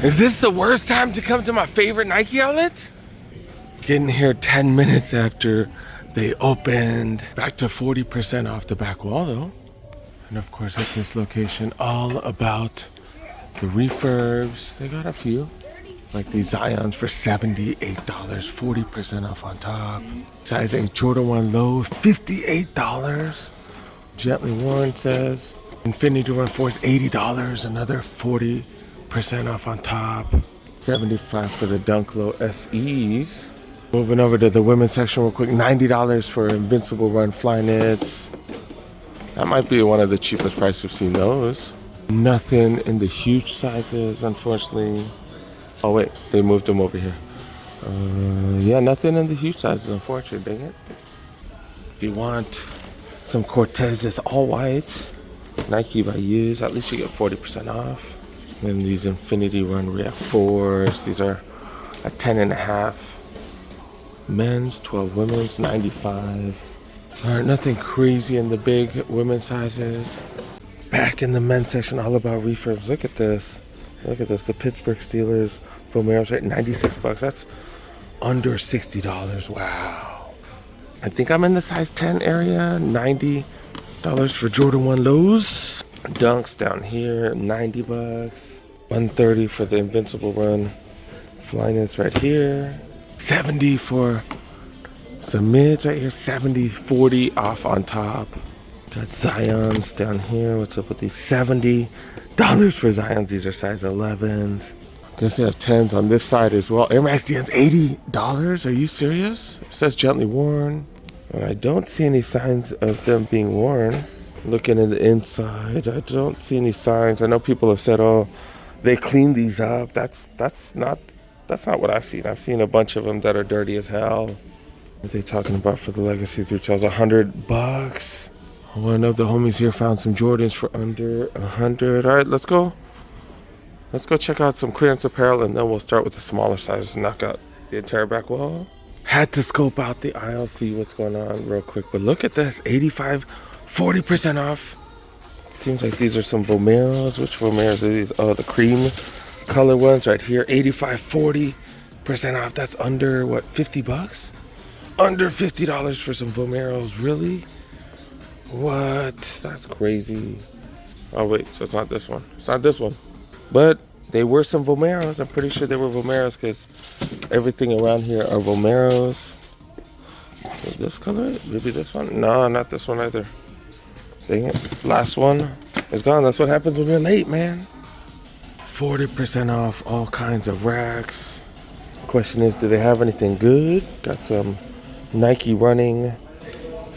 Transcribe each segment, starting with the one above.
Is this the worst time to come to my favorite Nike outlet? Getting here 10 minutes after they opened. Back to 40% off the back wall though. And of course at this location, all about the refurbs. They got a few. Like these Zions for $78, 40% off on top. Size 8 Jordan 1 low, $58. Gently worn says. Infinity Run 4 is $80, another 40% off on top. $75 for the Dunk Low SEs. Moving over to the women's section real quick, $90 for Invincible Run Fly Knits. That might be one of the cheapest prices we've seen those. Nothing in the huge sizes, unfortunately. Oh wait, they moved them over here. Yeah, nothing in the huge sizes, unfortunately, dang it. If you want some Cortezes all white, Nike by use, at least you get 40% off. And these Infinity Run React 4s, these are a 10.5 men's, 12 women's, 95. All right, nothing crazy in the big women's sizes. Back in the men's section, all about refurbs. Look at this. Look at this. The Pittsburgh Steelers Vomeros, right? $96. That's under $60. Wow. I think I'm in the size 10 area. $90 for Jordan 1 lows. Dunks down here, $90. $130 for the Invincible Run Fly Knits right here. $70 for some mids right here. $70, $40 off on top. Got Zions down here. What's up with these? $70 for Zions. These are size 11s. Guess they have 10s on this side as well. Air Max DNs, $80. Are you serious? It says gently worn. And I don't see any signs of them being worn. Looking in the inside, I don't see any signs. I know people have said, oh, they cleaned these up. That's not what I've seen. I've seen a bunch of them that are dirty as hell. What are they talking about for the Legacy 3 Trails? $100. One of the homies here found some Jordans for under $100. All right, let's go. Let's go check out some clearance apparel, and then we'll start with the smaller sizes and knock out the entire back wall. Had to scope out the aisle, see what's going on real quick. But look at this, 85, 40% off. Seems like these are some Vomeros. Which Vomeros are these? Oh, the cream color ones right here. 85, 40% off. That's under, what, $50? Under $50 for some Vomeros. Really? What? That's crazy. Oh, wait. So it's not this one. It's not this one. But they were some Vomeros. I'm pretty sure they were Vomeros because everything around here are Vomeros. This color? Maybe this one? No, not this one either. Dang it. Last one is gone. That's what happens when you're late, man. 40% off all kinds of racks. Question is, do they have anything good? Got some Nike running,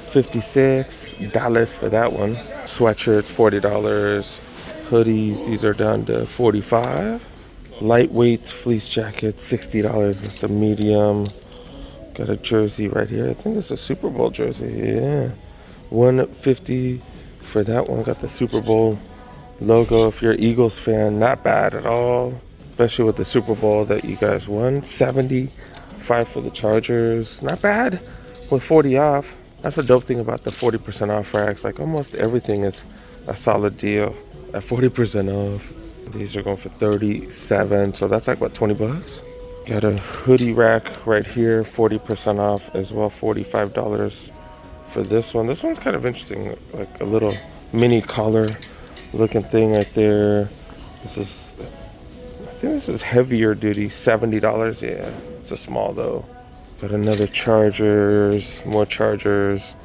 $56 for that one. Sweatshirts, $40. Hoodies, these are down to $45. Lightweight fleece jackets, $60. It's a medium. Got a jersey right here. I think it's a Super Bowl jersey. Yeah. $150 for that one. Got the Super Bowl logo. If you're an Eagles fan, not bad at all. Especially with the Super Bowl that you guys won. $75 for the Chargers. Not bad with 40 off. That's a dope thing about the 40% off racks. Like almost everything is a solid deal at 40% off. These are going for $37. So that's like what, $20? Got a hoodie rack right here, 40% off as well, $45 for this one. This one's kind of interesting, like a little mini collar looking thing right there. I think this is heavier duty, $70. Yeah, it's a small though. Got another Chargers, more Chargers.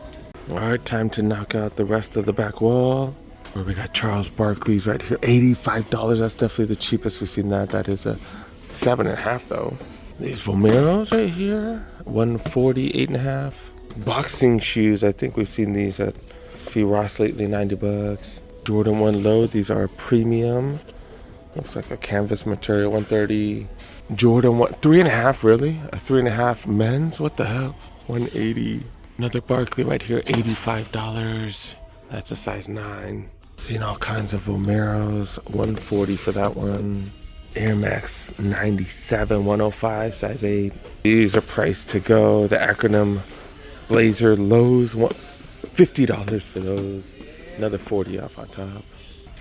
All right, time to knock out the rest of the back wall. Where we got Charles Barkley's right here, $85. That's definitely the cheapest we've seen that. That is a 7.5 though. These Vomeros right here, $140, 8.5. Boxing shoes, I think we've seen these at a few Ross lately, $90. Jordan 1 low, these are premium. Looks like a canvas material, $130. Jordan 1, 3.5 really? A 3.5 men's? What the hell? $180. Another Barkley right here, $85. That's a size 9. Seen all kinds of Vomeros, $140 for that one. Air Max 97, $105, size 8. These are priced to go. The acronym Blazer lows, $50 for those. Another $40 off on top.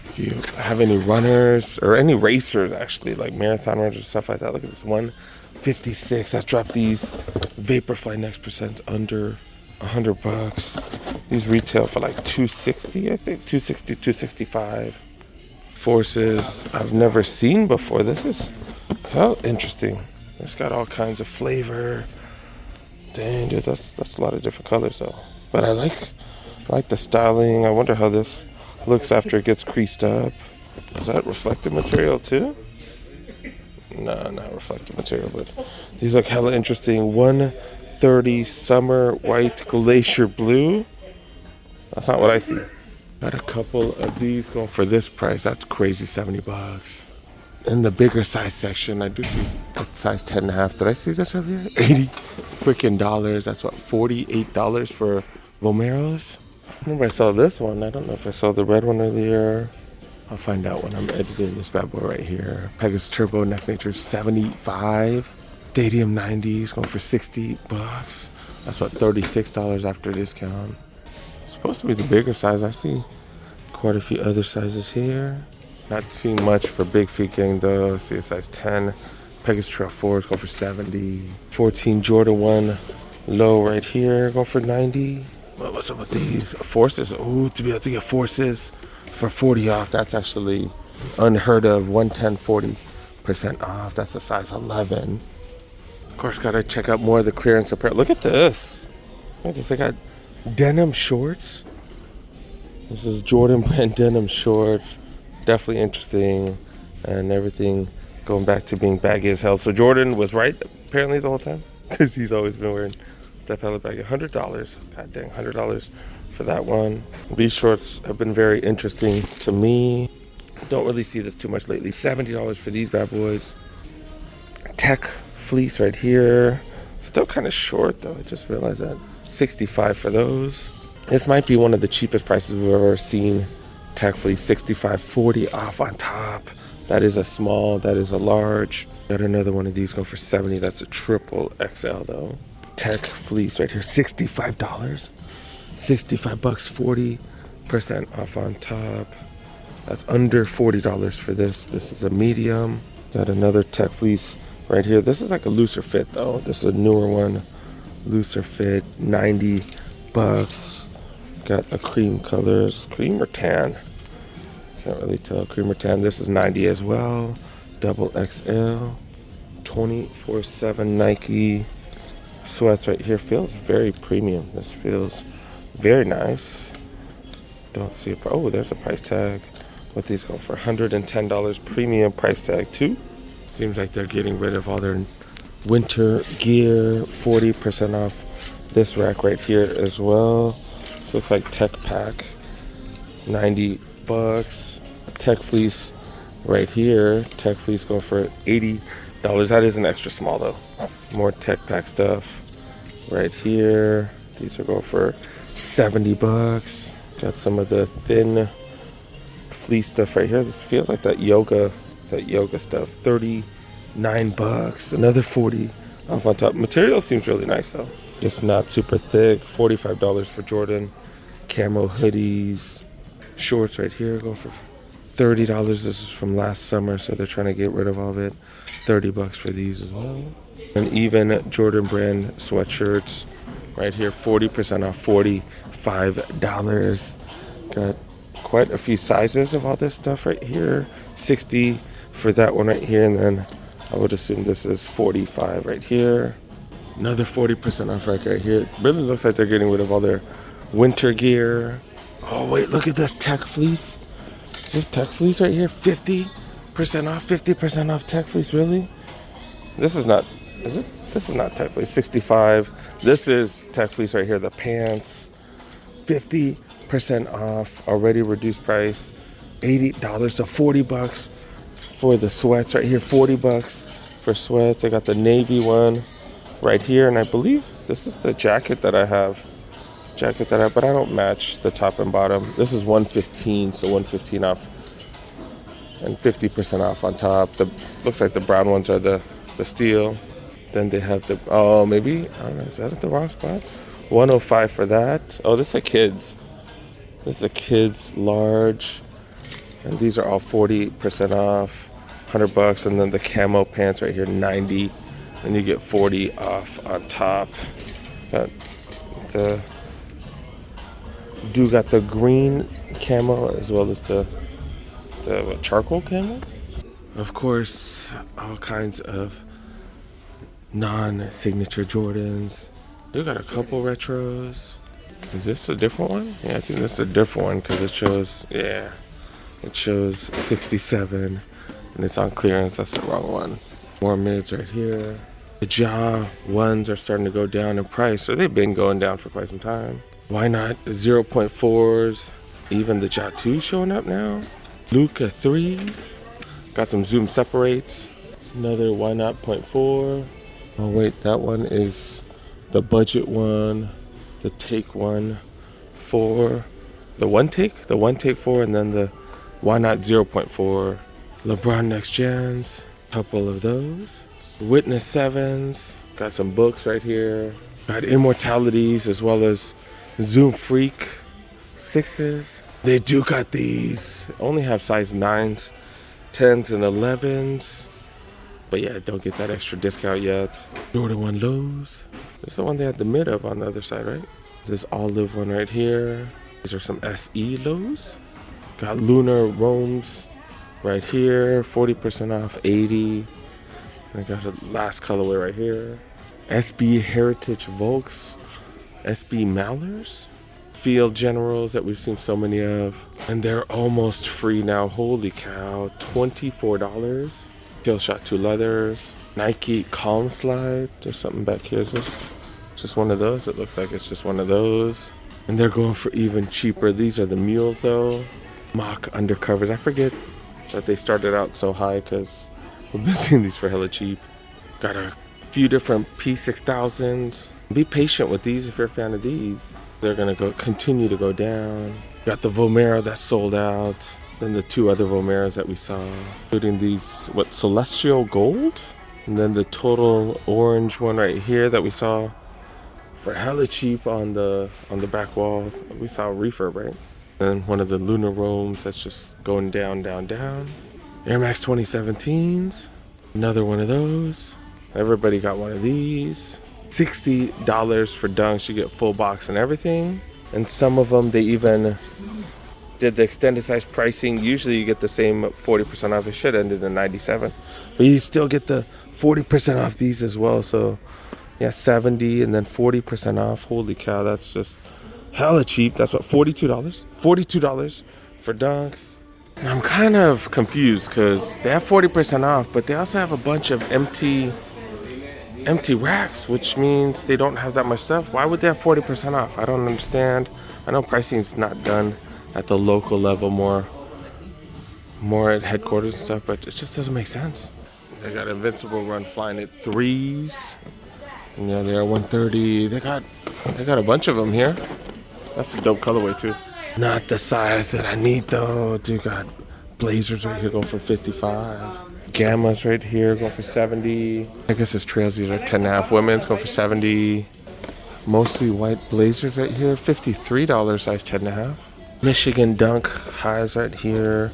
If you have any runners or any racers, actually, like marathon runners or stuff like that, look at this 156. I dropped these Vaporfly Next Percents under $100. These retail for like 260, I think, 260, 265. Forces I've never seen before. This is hell interesting. It's got all kinds of flavor. Dang, dude, that's a lot of different colors though. But I like the styling. I wonder how this looks after it gets creased up. Is that reflective material too? No, not reflective material, but these look hella interesting. 130 summer white glacier blue. That's not what I see. Got a couple of these going for this price. That's crazy, $70. In the bigger size section, I do see a size 10.5. Did I see this earlier? 80 freaking dollars. That's what, $48 for Vomeros? I remember I saw this one. I don't know if I saw the red one earlier. I'll find out when I'm editing this bad boy right here. Pegasus Turbo Next Nature 75. Stadium 90s going for $60. That's what, $36 after discount. It's supposed to be the bigger size. I see quite a few other sizes here. Not seeing much for big feet gang though. I see a size 10. Pegasus Trail 4s going for 70. 14 Jordan 1 low right here going for 90. What's up with these? Forces. Ooh, to be able to get Forces for 40 off. That's actually unheard of. 110, 40% off. That's a size 11. Of course, gotta check out more of the clearance apparel. Look at this. Look at this. They got denim shorts. This is Jordan brand denim shorts. Definitely interesting. And everything going back to being baggy as hell. So Jordan was right apparently the whole time, because he's always been wearing that hella baggy. $100. God dang, $100 for that one. These shorts have been very interesting to me. Don't really see this too much lately. $70 for these bad boys. Tech fleece right here. Still kind of short though. I just realized that. $65 for those. This might be one of the cheapest prices we've ever seen. Tech fleece, $65, $40 off on top. That is a small, that is a large. Got another one of these going for $70. That's a triple XL though. Tech fleece right here, $65. $65, 40% off on top. That's under $40 for this. This is a medium. Got another Tech fleece right here. This is like a looser fit though. This is a newer one. Looser fit, $90. Got a cream colors, cream or tan. Can't really tell, cream or tan. This is 90 as well. Double XL. 24/7 Nike sweats right here. Feels very premium. This feels very nice. Don't see a, oh, there's a price tag. What these go for? $110 premium price tag too. Seems like they're getting rid of all their winter gear. 40% off this rack right here as well. This looks like Tech Pack. $90. Tech fleece right here. Tech fleece going for $80. That is an extra small though. More Tech Pack stuff right here. These are going for $70. Got some of the thin fleece stuff right here. This feels like that yoga stuff. $39. Another $40 off on top. Material seems really nice though. Just not super thick. $45 for Jordan. Camo hoodies. Shorts right here go for $30. This is from last summer, so they're trying to get rid of all of it. $30 for these as well. And even Jordan brand sweatshirts right here, 40% off, $45. Got quite a few sizes of all this stuff right here. 60 for that one right here, and then I would assume this is 45 right here. Another 40% off right here. It really looks like they're getting rid of all their winter gear. Oh wait, look at this Tech fleece. This Tech fleece right here, 50% off, 50% off Tech fleece, really? This is not, is it? This is not Tech fleece, 65. This is Tech fleece right here, the pants, 50% off, already reduced price, $80, so $40 for the sweats right here, $40 for sweats. I got the navy one right here, and I believe this is the jacket that I have. But I don't match the top and bottom. This is $115, so $115 off and 50% off on top. The looks like the brown ones are the steel. Then they have the, oh, maybe, I don't know, is that at the wrong spot? $105 for that. Oh, this is a kids. This is a kids large And these are all 40% off, 100 bucks. And then the camo pants right here, 90. And you get 40 off on top. Got the green camo as well as the charcoal camo. Of course, all kinds of non-signature Jordans. They got a couple retros. Is this a different one? Yeah, I think this is a different one because it shows, yeah, it shows 67 and it's on clearance. That's the wrong one. More mids right here. The Ja ones are starting to go down in price, so they've been going down for quite some time. Why not 0.4s? Even the Ja 2 showing up now. Luca 3s. Got some zoom separates. Another why not 0.4. Oh wait, that one is the budget one. The take one for the one take 4, and then the why not 0.4. LeBron Next Gens. Couple of those. Witness 7s. Got some books right here. Got Immortalities as well as Zoom Freak 6s. They do got these. Only have size 9s, 10s, and 11s. But yeah, don't get that extra discount yet. Jordan 1 lows. This is the one they had the mid of on the other side, right? This olive one right here. These are some SE lows. Got Lunar Roams right here. 40% off, 80. I got a last colorway right here. SB Heritage Volks. SB Malers. Field Generals that we've seen so many of. And they're almost free now. Holy cow. $24. Kill Shot 2 leathers. Nike Calm Slide. There's something back here. Is this just one of those? It looks like it's just one of those. And they're going for even cheaper. These are the mules though. Mock undercovers. I forget that they started out so high because we've been seeing these for hella cheap. Got a few different P6000s. Be patient with these if you're a fan of these. They're gonna continue to go down. Got the Vomero that sold out. Then the two other Vomeros that we saw, including these, Celestial Gold? And then the total orange one right here that we saw for hella cheap on the back wall. We saw a refurb, right? And one of the Lunar Roams that's just going down, down, down. Air Max 2017s. Another one of those. Everybody got one of these. $60 for dunks. You get full box and everything. And some of them, they even did the extended size pricing. Usually you get the same 40% off. It should end in 97, but you still get the 40% off these as well. So yeah, 70 and then 40% off. Holy cow, that's just hella cheap. That's what, $42 for dunks. And I'm kind of confused because they have 40% off, but they also have a bunch of empty racks, which means they don't have that much stuff. Why would they have 40% off? I don't understand. I know pricing is not done at the local level, more at headquarters and stuff, but it just doesn't make sense. They got Invincible Run Flying at 3s. And yeah, they are 130. They got a bunch of them here. That's a dope colorway too. Not the size that I need though. Dude, got Blazers right here going for 55. Gammas right here going for 70. I guess it's trails. These are 10.5. Women's going for 70. Mostly white Blazers right here, $53, size 10.5. Michigan Dunk highs right here,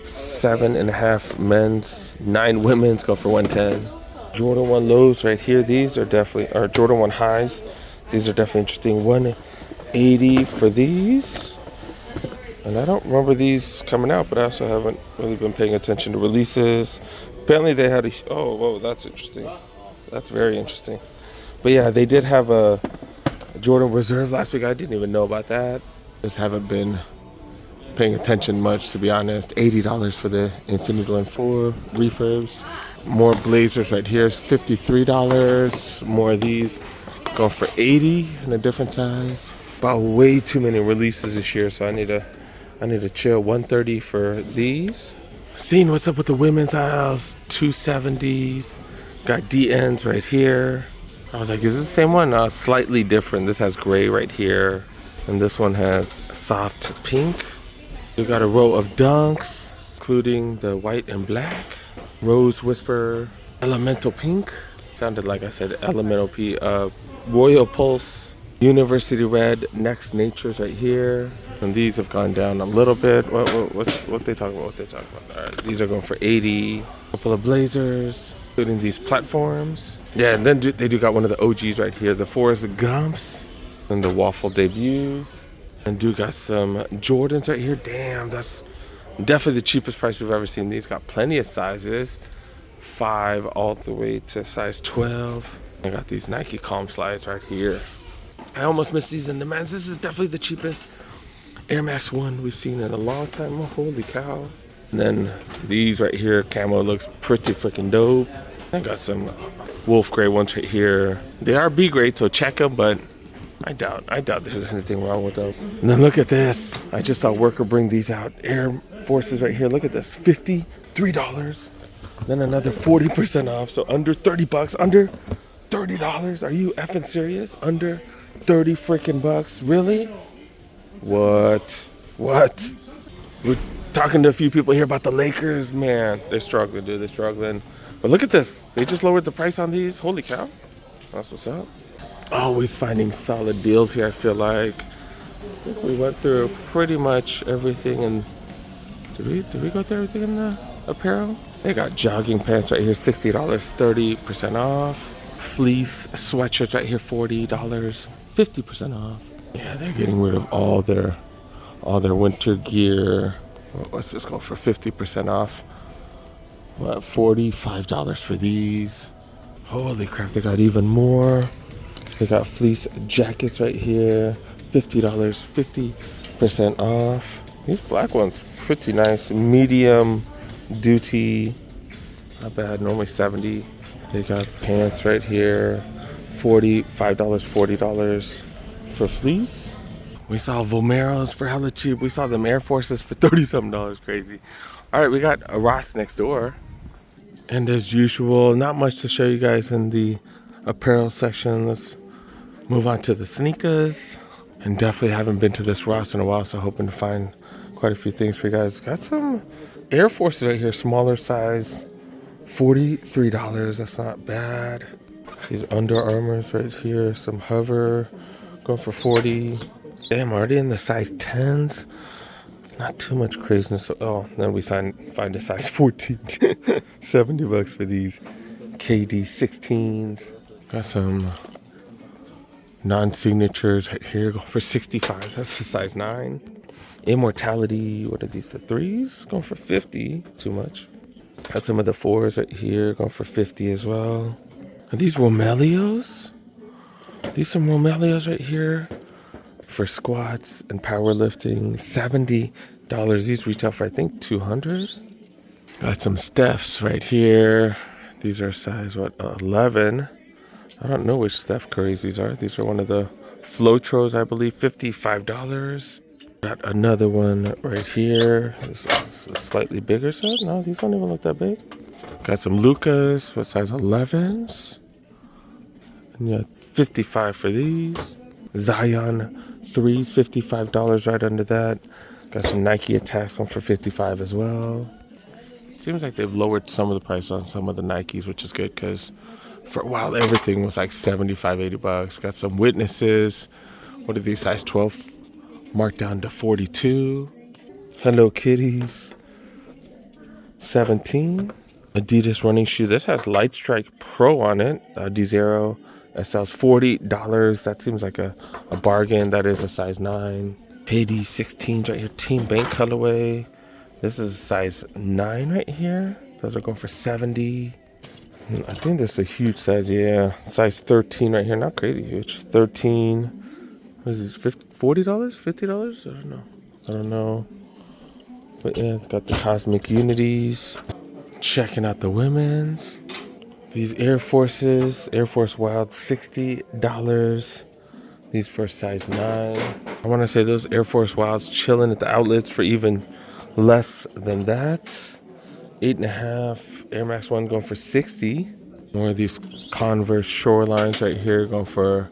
7.5 men's, 9 women's go for 110. Jordan 1 lows right here. These are definitely, or Jordan 1 highs. These are definitely interesting. 180 for these. And I don't remember these coming out, but I also haven't really been paying attention to releases. Apparently they had oh, whoa, that's interesting. That's very interesting. But yeah, they did have a Jordan Reserve last week. I didn't even know about that. Just haven't been paying attention much, to be honest. $80 for the Infinity One 4 refurbs. More Blazers right here, $53. More of these going for 80 in a different size. Bought way too many releases this year, so I need to chill. 130 for these. Seeing what's up with the women's aisles. 270s. Got DNs right here. I was like, is this the same one? No, slightly different. This has gray right here, and this one has soft pink. We got a row of dunks, including the white and black. Rose Whisper, Elemental Pink. Sounded like I said Elemental P. Royal Pulse University red Next Nature's right here. And these have gone down a little bit. What they talking about? What they talking about? All right, these are going for 80. A couple of blazers, including these platforms. Yeah, and then they do got one of the OGs right here, the Forrest Gumps and the waffle debuts. And do got some Jordans right here. Damn, that's definitely the cheapest price we've ever seen. These got plenty of sizes, 5 all the way to size 12. I got these Nike Calm Slides right here. I almost missed these in the men's. This is definitely the cheapest Air Max 1 we've seen in a long time. Oh, holy cow. And then these right here, camo looks pretty freaking dope. I got some wolf gray ones right here. They are B grade, so check them, but I doubt there's anything wrong with them. And then look at this. I just saw Worker bring these out. Air Forces right here. Look at this. $53. Then another 40% off. So under 30 bucks. Under $30. Are you effing serious? Under 30 freaking bucks? Really? What? We're talking to a few people here about the Lakers. Man, they're struggling, dude. They're struggling. But look at this. They just lowered the price on these. Holy cow. That's what's up. Always finding solid deals here, I feel like. I think we went through pretty much everything. And did we go through everything in the apparel? They got jogging pants right here, $60, 30% off. Fleece sweatshirts right here, $40, 50% off. Yeah, they're getting rid of all their winter gear. What's this go for 50% off? What, $45 for these? Holy crap, they got even more. They got fleece jackets right here, $50, 50% off. These black ones, pretty nice. Medium duty, not bad, normally 70. They got pants right here, $45, $40 for fleece. We saw Vomeros for hella cheap. We saw them Air Forces for $30-something, crazy. All right, we got a Ross next door. And as usual, not much to show you guys in the apparel section. Let's move on to the sneakers. And definitely haven't been to this Ross in a while, so hoping to find quite a few things for you guys. Got some Air Forces right here, smaller size, $43. That's not bad. These Under Armours right here, some Hover, going for 40. Damn, already in the size 10s. Not too much craziness. Oh, then we find a size 14. $70 for these KD 16s. Got some non-signatures right here, going for 65. That's a size 9. Immortality, what are these, the 3s? Going for 50, too much. Got some of the 4s right here, going for 50 as well. Are these Romelios? These some Romelios right here for squats and powerlifting, $70. These retail for, I think, 200. Got some Stephs right here. These are size, 11. I don't know which Steph Currys these are. These are one of the Flotros, I believe, $55. Got another one right here. This is a slightly bigger size. No, these don't even look that big. Got some Lucas, what size, 11s. And yeah, 55 for these. Zion 3s, $55 right under that. Got some Nike Attacks going for 55 as well. Seems like they've lowered some of the price on some of the Nikes, which is good because for a while everything was like 75, $80. Got some Witnesses. What are these, size 12? Marked down to 42. Hello Kitties, 17. Adidas running shoe. This has Light Strike Pro on it. D0. That sells $40. That seems like a bargain. That is a size 9. KD 16s right here. Team Bank colorway. This is a size 9 right here. Those are going for 70. I think this is a huge size. Yeah, size 13 right here. Not crazy huge. 13. What is this? $40? $50? I don't know. But yeah, it's got the Cosmic Unities. Checking out the women's. These Air Forces, Air Force Wild, $60. These for size 9. I want to say those Air Force Wilds chilling at the outlets for even less than that. 8.5. Air Max 1 going for 60. More of these Converse Shorelines right here going for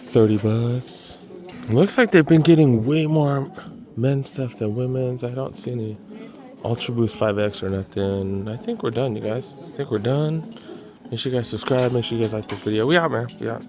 $30. It looks like they've been getting way more men's stuff than women's. I don't see any Ultra Boost 5X or nothing. I think we're done, you guys. I think we're done. Make sure you guys subscribe. Make sure you guys like this video. We out, man. We out.